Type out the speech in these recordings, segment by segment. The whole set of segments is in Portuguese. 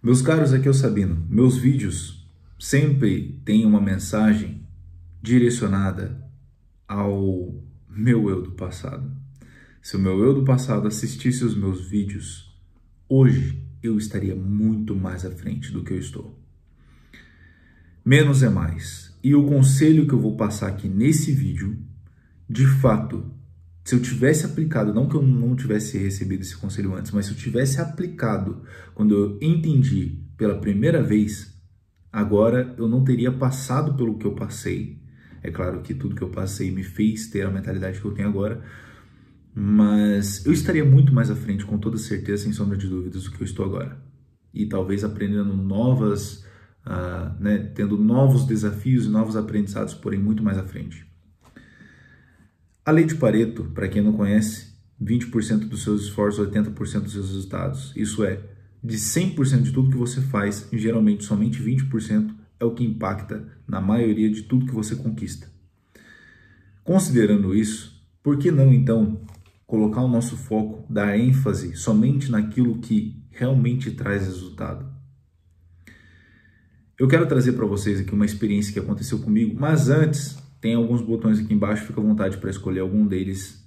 Meus caros, aqui é o Sabino. Meus vídeos sempre têm uma mensagem direcionada ao meu eu do passado. Se o meu eu do passado assistisse os meus vídeos, hoje eu estaria muito mais à frente do que eu estou. Menos é mais. E o conselho que eu vou passar aqui nesse vídeo, de fato, se eu tivesse aplicado, não que eu não tivesse recebido esse conselho antes, mas se eu tivesse aplicado quando eu entendi pela primeira vez, agora eu não teria passado pelo que eu passei. É claro que tudo que eu passei me fez ter a mentalidade que eu tenho agora, mas eu estaria muito mais à frente, com toda certeza, sem sombra de dúvidas, do que eu estou agora. E talvez aprendendo novas, tendo novos desafios e novos aprendizados, porém muito mais à frente. A lei de Pareto, para quem não conhece, 20% dos seus esforços, 80% dos seus resultados. Isso é, de 100% de tudo que você faz, geralmente somente 20% é o que impacta na maioria de tudo que você conquista. Considerando isso, por que não então colocar o nosso foco, dar ênfase somente naquilo que realmente traz resultado? Eu quero trazer para vocês aqui uma experiência que aconteceu comigo, mas antes tem alguns botões aqui embaixo, fica à vontade para escolher algum deles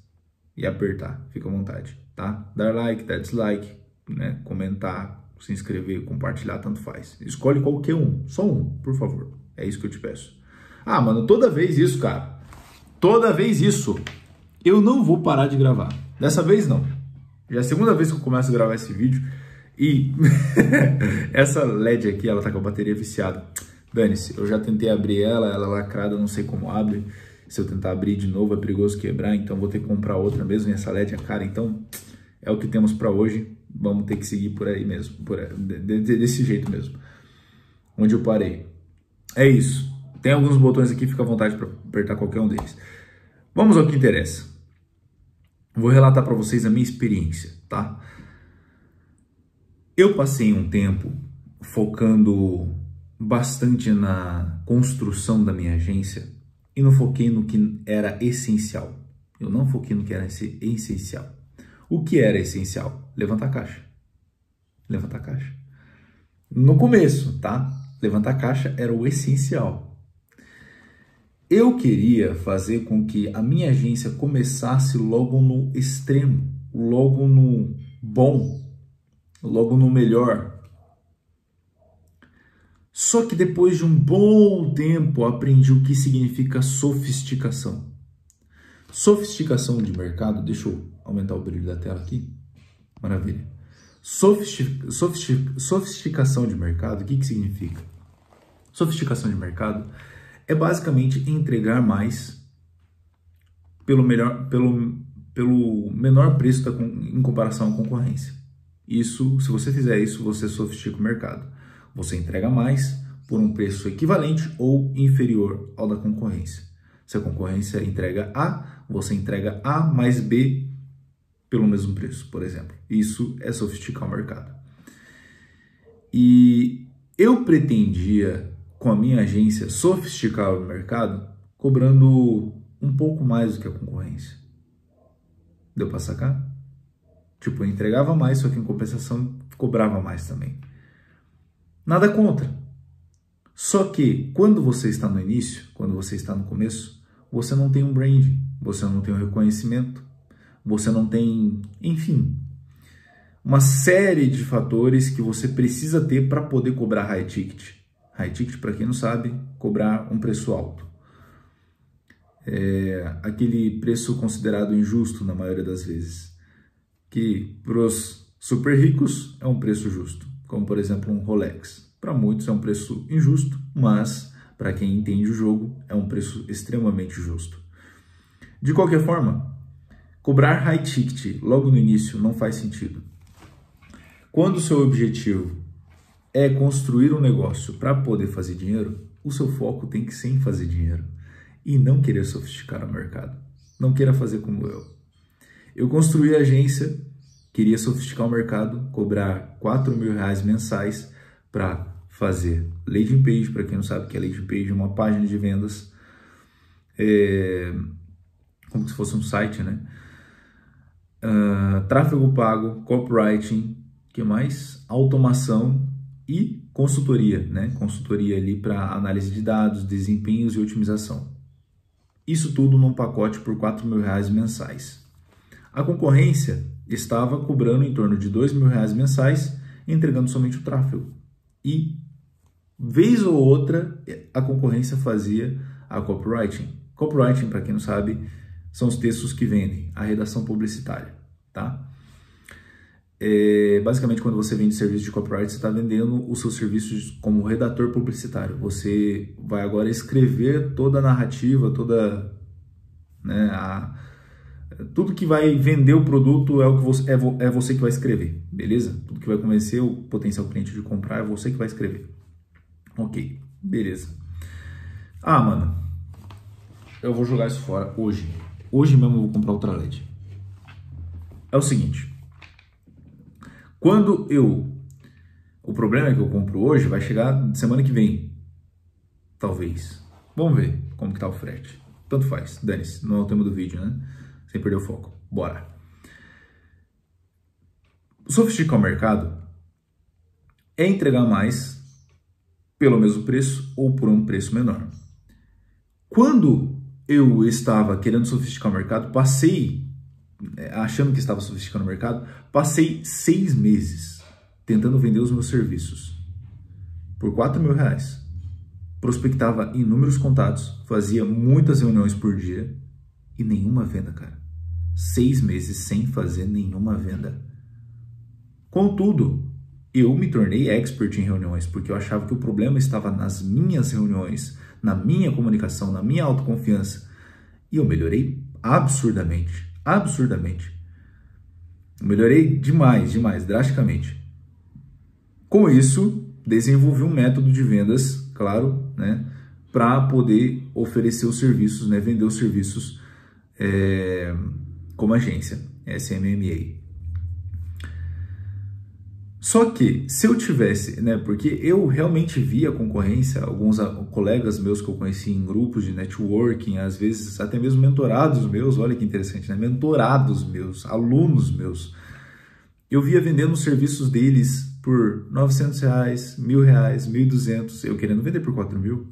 e apertar, fica à vontade, tá? Dar like, dar dislike, né? Comentar, se inscrever, compartilhar, tanto faz. Escolhe qualquer um, só um, por favor. É isso que eu te peço. Ah, mano, toda vez isso, cara. Toda vez isso. Eu não vou parar de gravar. Dessa vez não. Já é a segunda vez que eu começo a gravar esse vídeo e essa LED aqui, ela tá com a bateria viciada. Dane-se, eu já tentei abrir ela é lacrada, não sei como abre. Se eu tentar abrir de novo é perigoso quebrar, então vou ter que comprar outra mesmo. E essa LED é cara, então é o que temos para hoje. Vamos ter que seguir por aí mesmo, desse jeito mesmo. Onde eu parei. É isso. Tem alguns botões aqui, fica à vontade para apertar qualquer um deles. Vamos ao que interessa. Vou relatar para vocês a minha experiência, tá? Eu passei um tempo focando bastante na construção da minha agência e não foquei no que era essencial. Eu não foquei no que era essencial. O que era essencial? Levantar caixa. Levantar caixa. No começo, tá? Levantar caixa era o essencial. Eu queria fazer com que a minha agência começasse logo no extremo, logo no bom, logo no melhor. Só que depois de um bom tempo aprendi o que significa sofisticação. Sofisticação de mercado, deixa eu aumentar o brilho da tela aqui. Maravilha. Sofisticação de mercado, o que significa? Sofisticação de mercado é basicamente entregar mais pelo menor preço em comparação à concorrência. Isso, se você fizer isso, você sofistica o mercado. Você entrega mais por um preço equivalente ou inferior ao da concorrência. Se a concorrência entrega A, você entrega A mais B pelo mesmo preço, por exemplo. Isso é sofisticar o mercado. E eu pretendia, com a minha agência, sofisticar o mercado cobrando um pouco mais do que a concorrência. Deu para sacar? Tipo, eu entregava mais, só que em compensação cobrava mais também. Nada contra. Só que quando você está no início, quando você está no começo, você não tem um branding, você não tem um reconhecimento, você não tem, enfim, uma série de fatores que você precisa ter para poder cobrar high ticket. High ticket, para quem não sabe, cobrar um preço alto. É aquele preço considerado injusto na maioria das vezes, que para os super ricos é um preço justo, como por exemplo um Rolex. Para muitos é um preço injusto, mas para quem entende o jogo é um preço extremamente justo. De qualquer forma, cobrar high ticket logo no início não faz sentido. Quando o seu objetivo é construir um negócio para poder fazer dinheiro, o seu foco tem que ser em fazer dinheiro e não querer sofisticar o mercado. Não queira fazer como eu. Eu construí a agência, queria sofisticar o mercado, cobrar R$4.000 mensais para fazer landing page. Para quem não sabe o que é landing page, é uma página de vendas, como se fosse um site, né? Tráfego pago, copywriting, que mais? Automação e consultoria, né? Consultoria ali para análise de dados, desempenhos e otimização. Isso tudo num pacote por R$4.000 mensais. A concorrência estava cobrando em torno de R$2.000 mensais, entregando somente o tráfego. E, vez ou outra, a concorrência fazia a copywriting. Copywriting, para quem não sabe, são os textos que vendem, a redação publicitária, tá? Basicamente, quando você vende serviço de copyright, você está vendendo os seus serviços como redator publicitário. Você vai agora escrever toda a narrativa, toda, né, tudo que vai vender o produto é você que vai escrever, beleza? Tudo que vai convencer o potencial cliente de comprar é você que vai escrever. Ok, beleza. Ah, mano, eu vou jogar isso fora hoje. Hoje mesmo eu vou comprar outra LED. É o seguinte. O problema é que eu compro hoje, vai chegar semana que vem. Talvez. Vamos ver como que tá o frete. Tanto faz, dane-se, não é o tema do vídeo, né? Sem perder o foco. Bora. Sofisticar o mercado é entregar mais pelo mesmo preço ou por um preço menor. Quando eu estava querendo sofisticar o mercado, achando que estava sofisticando o mercado, passei 6 meses tentando vender os meus serviços por R$4.000. Prospectava inúmeros contatos, fazia muitas reuniões por dia e nenhuma venda, cara. 6 meses sem fazer nenhuma venda. Contudo, eu me tornei expert em reuniões, porque eu achava que o problema estava nas minhas reuniões, na minha comunicação, na minha autoconfiança. E eu melhorei absurdamente. Absurdamente. Melhorei demais, drasticamente. Com isso, desenvolvi um método de vendas, claro, né, para poder oferecer os serviços, né, vender os serviços como agência, SMMA. Só que, se eu tivesse, né, porque eu realmente via a concorrência, alguns colegas meus que eu conheci em grupos de networking, às vezes até mesmo mentorados meus, olha que interessante, né, mentorados meus, alunos meus, eu via vendendo os serviços deles por R$900, R$1.000, R$1.200, eu querendo vender por R$4.000,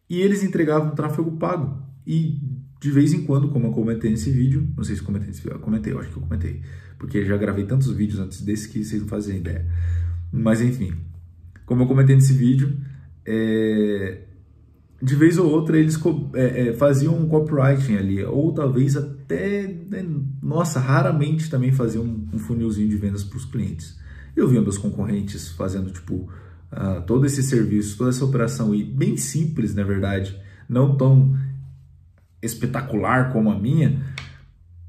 e eles entregavam tráfego pago, e de vez em quando, como eu comentei nesse vídeo, não sei se comentei nesse vídeo, eu acho que eu comentei, porque já gravei tantos vídeos antes desse que vocês não fazem ideia. Mas enfim, como eu comentei nesse vídeo, de vez ou outra eles faziam um copywriting ali, ou talvez até, né, nossa, raramente também faziam um funilzinho de vendas para os clientes. Eu via meus concorrentes fazendo tipo todo esse serviço, toda essa operação, e bem simples, na verdade, não tão espetacular como a minha,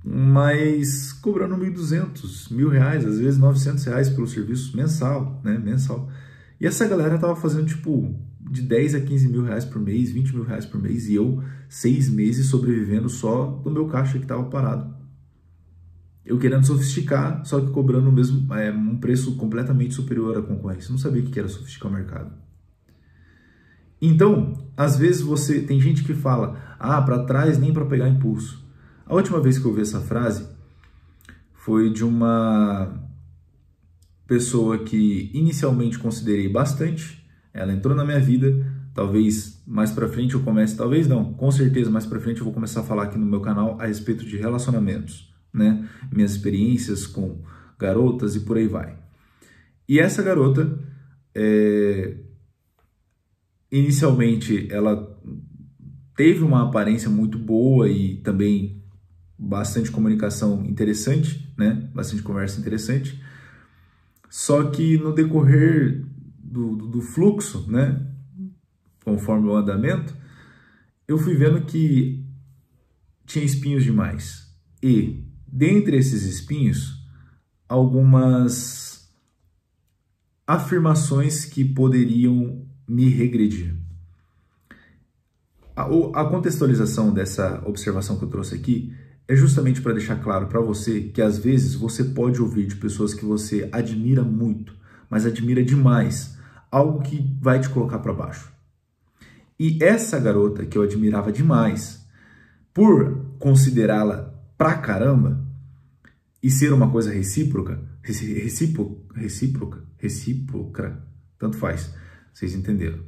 mas cobrando R$1.200, R$1.000, às vezes R$900 pelo serviço mensal, né, mensal. E essa galera tava fazendo tipo de 10 a 15 mil reais por mês, 20 mil reais por mês, e eu 6 meses sobrevivendo só do meu caixa que tava parado. Eu querendo sofisticar, só que cobrando o mesmo, um preço completamente superior à concorrência. Eu não sabia o que era sofisticar o mercado. Então, às vezes tem gente que fala, para trás nem para pegar impulso. A última vez que eu ouvi essa frase foi de uma pessoa que inicialmente considerei bastante. Ela entrou na minha vida, talvez mais para frente eu comece, talvez não, com certeza mais para frente eu vou começar a falar aqui no meu canal a respeito de relacionamentos, né? Minhas experiências com garotas e por aí vai. E essa garota, inicialmente, ela teve uma aparência muito boa e também bastante comunicação interessante, né? Bastante conversa interessante. Só que no decorrer do fluxo, né? Conforme o andamento, eu fui vendo que tinha espinhos demais. E, dentre esses espinhos, algumas afirmações que poderiam me regredir. A contextualização dessa observação que eu trouxe aqui é justamente para deixar claro para você que às vezes você pode ouvir de pessoas que você admira muito, mas admira demais, algo que vai te colocar para baixo. E essa garota que eu admirava demais, por considerá-la pra caramba e ser uma coisa recíproca, Tanto faz. Vocês entenderam.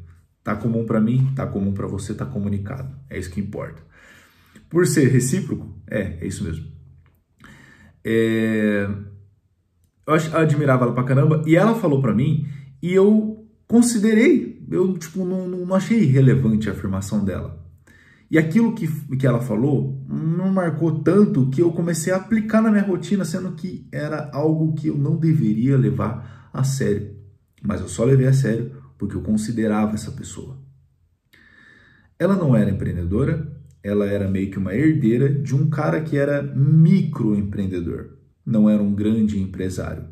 Tá comum para mim, tá comum para você, tá comunicado. É isso que importa. Por ser recíproco, é isso mesmo. Eu admirava ela pra caramba e ela falou pra mim e eu considerei, eu tipo, não achei irrelevante a afirmação dela. E aquilo que ela falou não marcou tanto que eu comecei a aplicar na minha rotina, sendo que era algo que eu não deveria levar a sério. Mas eu só levei a sério porque eu considerava essa pessoa. Ela não era empreendedora, ela era meio que uma herdeira de um cara que era microempreendedor, não era um grande empresário.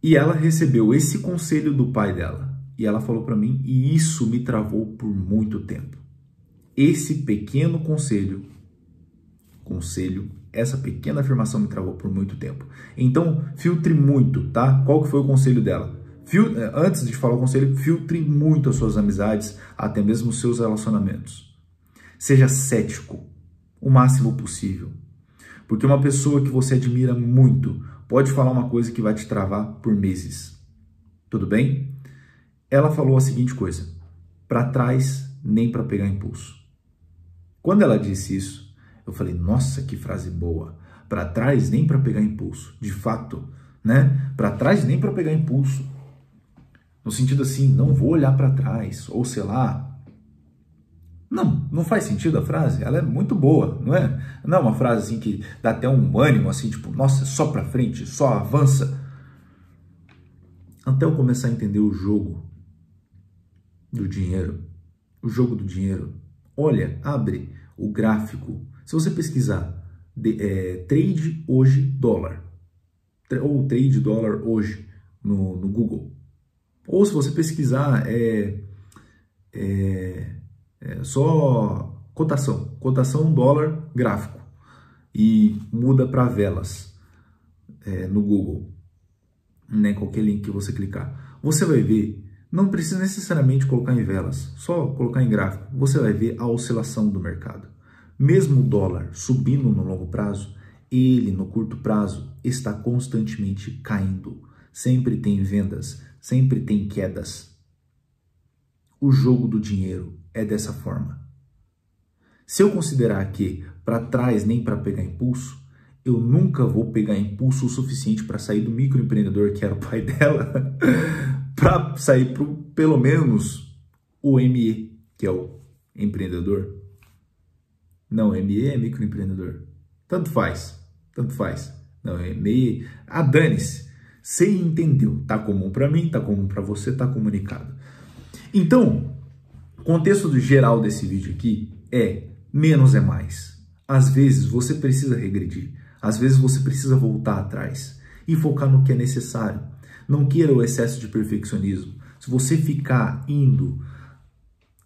E ela recebeu esse conselho do pai dela, e ela falou para mim, e isso me travou por muito tempo. Esse pequeno conselho, essa pequena afirmação me travou por muito tempo. Então, filtre muito, tá? Qual que foi o conselho dela? Antes de falar o conselho, filtre muito as suas amizades, até mesmo os seus relacionamentos. Seja cético o máximo possível. Porque uma pessoa que você admira muito pode falar uma coisa que vai te travar por meses. Tudo bem? Ela falou a seguinte coisa: para trás nem para pegar impulso. Quando ela disse isso, eu falei, nossa, que frase boa. Para trás nem para pegar impulso. De fato, né? Para trás nem para pegar impulso. No sentido assim, não vou olhar para trás, ou sei lá. Não faz sentido a frase? Ela é muito boa, não é? Não é uma frase assim que dá até um ânimo, assim, tipo, nossa, só para frente, só avança. Até eu começar a entender o jogo do dinheiro. O jogo do dinheiro. Olha, abre o gráfico. Se você pesquisar trade hoje dólar, ou trade dólar hoje no Google, ou se você pesquisar só cotação dólar gráfico e muda para velas no Google, né, qualquer link que você clicar, você vai ver, não precisa necessariamente colocar em velas, só colocar em gráfico, você vai ver a oscilação do mercado. Mesmo o dólar subindo no longo prazo, ele no curto prazo está constantemente caindo. Sempre tem vendas, sempre tem quedas. O jogo do dinheiro é dessa forma. Se eu considerar que para trás nem para pegar impulso, eu nunca vou pegar impulso o suficiente para sair do microempreendedor que era o pai dela, para sair para pelo menos o ME, que é o empreendedor. Não, ME é microempreendedor. Tanto faz. Não, ME... dane-se. Você entendeu. Tá comum para mim, tá comum para você, tá comunicado. Então, o contexto geral desse vídeo aqui é menos é mais. Às vezes você precisa regredir. Às vezes você precisa voltar atrás e focar no que é necessário. Não queira o excesso de perfeccionismo. Se você ficar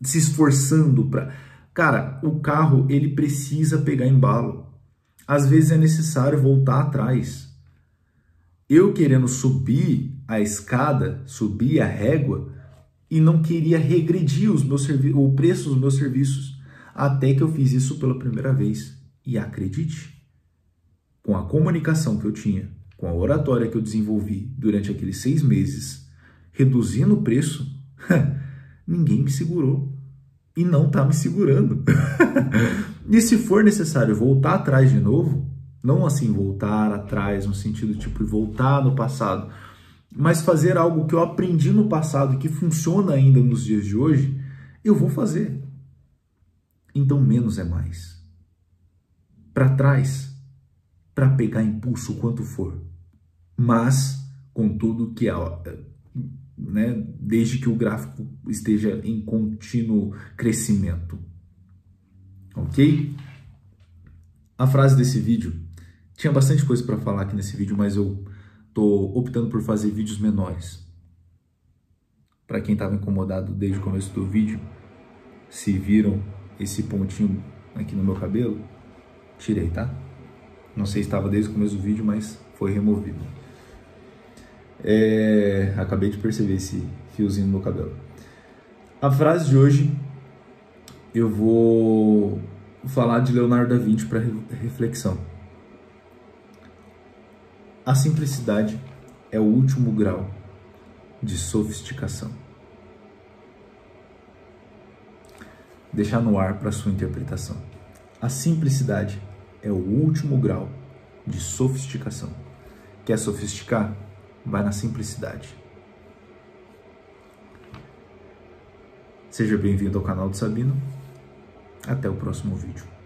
se esforçando para... Cara, o carro, ele precisa pegar embalo. Às vezes é necessário voltar atrás. Eu querendo subir a escada, subir a régua, e não queria regredir o preço dos meus serviços. Até que eu fiz isso pela primeira vez. E acredite, com a comunicação que eu tinha, com a oratória que eu desenvolvi durante aqueles 6 meses, reduzindo o preço, ninguém me segurou. E não está me segurando. E se for necessário voltar atrás de novo, não assim voltar atrás no sentido tipo voltar no passado, mas fazer algo que eu aprendi no passado e que funciona ainda nos dias de hoje, eu vou fazer. Então menos é mais. Para trás, para pegar impulso o quanto for, mas com tudo que né, desde que o gráfico esteja em contínuo crescimento. Ok? A frase desse vídeo, tinha bastante coisa para falar aqui nesse vídeo, mas eu tô optando por fazer vídeos menores. Para quem estava incomodado desde o começo do vídeo, se viram esse pontinho aqui no meu cabelo, tirei, tá? Não sei se estava desde o começo do vídeo, mas foi removido. Acabei de perceber esse fiozinho no meu cabelo. A frase de hoje eu vou falar de Leonardo da Vinci para reflexão. A simplicidade é o último grau de sofisticação. Deixar no ar para sua interpretação. A simplicidade é o último grau de sofisticação. Quer sofisticar? Vai na simplicidade. Seja bem-vindo ao canal do Sabino. Até o próximo vídeo.